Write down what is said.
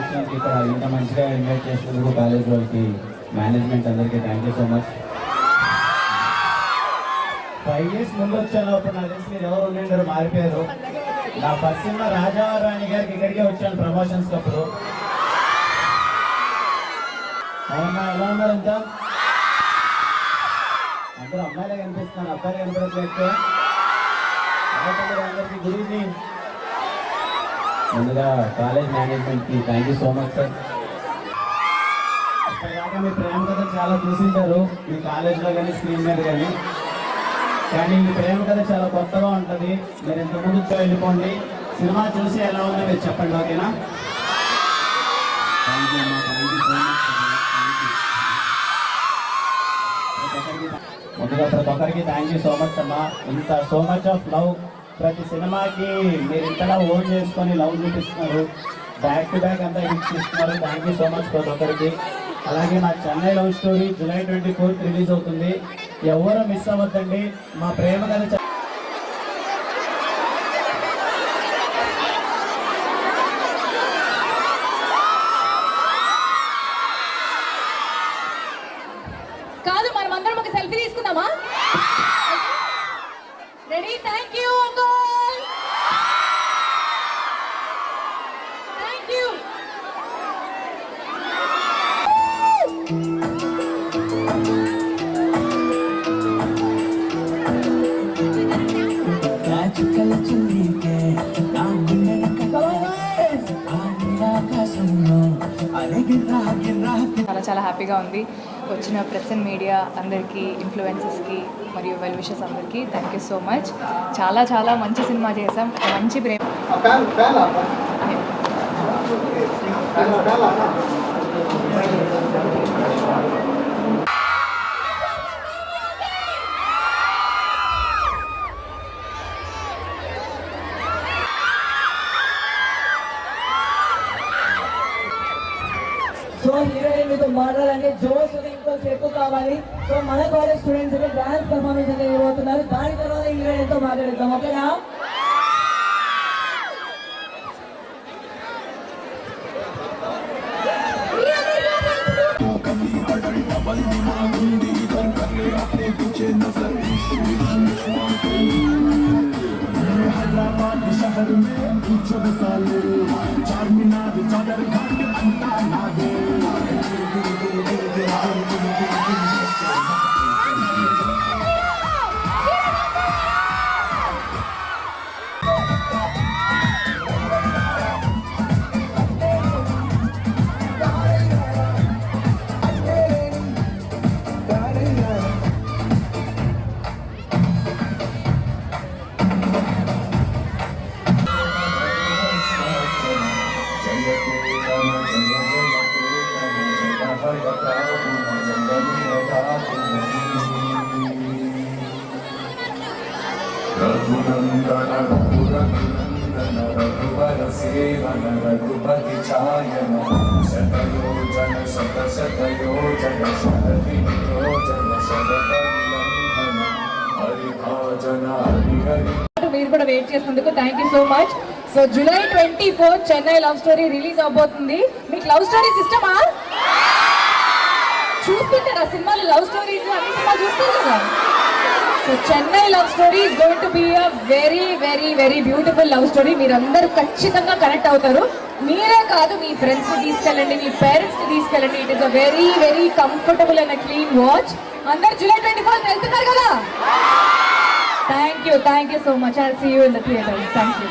ఫంక్షన్కి ఇక్కడ ఇంత మంచిగా ఇన్వైట్ చేసినందుకు కాలేజ్ వాళ్ళకి, మేనేజ్మెంట్ అందరికీ thank you so much. 5 years ముందు వచ్చాను, అప్పుడు నాకు తెలిసి మీరు ఎవరు ఉండింటారు, మారిపోయారు. నా ఫస్ట్ సినిమా రాజారాణి గారికి ఇక్కడికే వచ్చాను ప్రమోషన్స్ అప్పుడు. అవునా, ఎలా ఉన్నారు అంతా? అందరూ అమ్మాయిలే కనిపిస్తున్నాను, అబ్బాయిలు కనపడట్లేదు. అందరికీ గుడ్ ఈవినింగ్. ముందుగా కాలేజ్ మేనేజ్మెంట్కి thank you so much sir. ఇప్పటిదాకా మీ ప్రేమ కథ చాలా చూసింటారు మీ కాలేజ్లో కానీ స్క్రీన్ మీద కానీ ఈ ప్రేమ కథ చాలా కొత్తగా ఉంటుంది. మీరు ఇంతకుముందు వెళ్ళిపోండి, సినిమా చూసి ఎలా ఉందో మీరు చెప్పండి, ఓకేనా? థ్యాంక్ యూ అమ్మా, థ్యాంక్ యూ సో మచ్. ముందుగా ప్రతి ఒక్కరికి థ్యాంక్ యూ సో మచ్ అమ్మా. ఇంత సో మచ్ ఆఫ్ లవ్, ప్రతి సినిమాకి మీరు ఇంతలా ఓన్ చేసుకొని లవ్ చూపిస్తున్నారు, బ్యాక్ టు బ్యాక్ అంతా హిట్స్ ఇస్తున్నారు. థ్యాంక్ యూ సో మచ్ ప్రతి ఒక్కరికి. అలాగే నా Chennai love story July 24th release అవుతుంది, ఎవరో మిస్ అవ్వద్దండి. మా ప్రేమ కథ కాదు, మనం అందరం ఒక సెల్ఫీ తీసుకుందామా? Ready? Thank you uncle, thank you. చాలా చాలా హ్యాపీగా ఉంది. వచ్చిన ప్రెస్ అండ్ మీడియా అందరికీ, ఇన్ఫ్లుయెన్సర్స్కి మరియు వెల్ విషెస్ అందరికీ థ్యాంక్ యూ సో మచ్. చాలా చాలా మంచి సినిమా చేసాం, మంచి ప్రేమ. సో హీరోయిన్ మీతో మాట్లాడాలంటే జోష్ ఇంకొంచెం ఎక్కువ కావాలి. సో మన కాలేజ్ స్టూడెంట్స్ అయితే డాన్స్ పర్ఫార్మెన్స్ అనేది ఇవ్వబోతున్నారు. దాని తర్వాత హీరోయిన్ తో మాట్లాడతాం, ఓకేనా? शहर में कुछ साले चारमीनार चादर घाट अंता नागे रघुनंदन रघुनंदन रघुवर सेवन रघुपति चायन शतयोजन शत शतयोजन शतयोजन शतपरिलंघन हरिभाजन हरि हरि. మీరు కూడా వెయిట్ చేసినందుకు thank you so much. So July 24 Chennai love story release అవబోతుంది. మీకు లవ్ స్టోరీస్ ఇష్టమా? చూస్తుంటారా సినిమాలు? లవ్ స్టోరీస్ అన్ని సినిమాలు చూస్తారు కదా. So Chennai love story is going to be a very very very beautiful love story. మీరందరూ ఖచ్చితంగా కనెక్ట్ అవుతారు. మీరే కాదు, మీ ఫ్రెండ్స్ని తీసుకెళ్ళండి, మీ పేరెంట్స్ని తీసుకెళ్ళండి. It is a very very comfortable and clean watch. అందరు July 24 వెళ్తున్నారు కదా. Thank you so much. I will see you in the theatres. Thank you.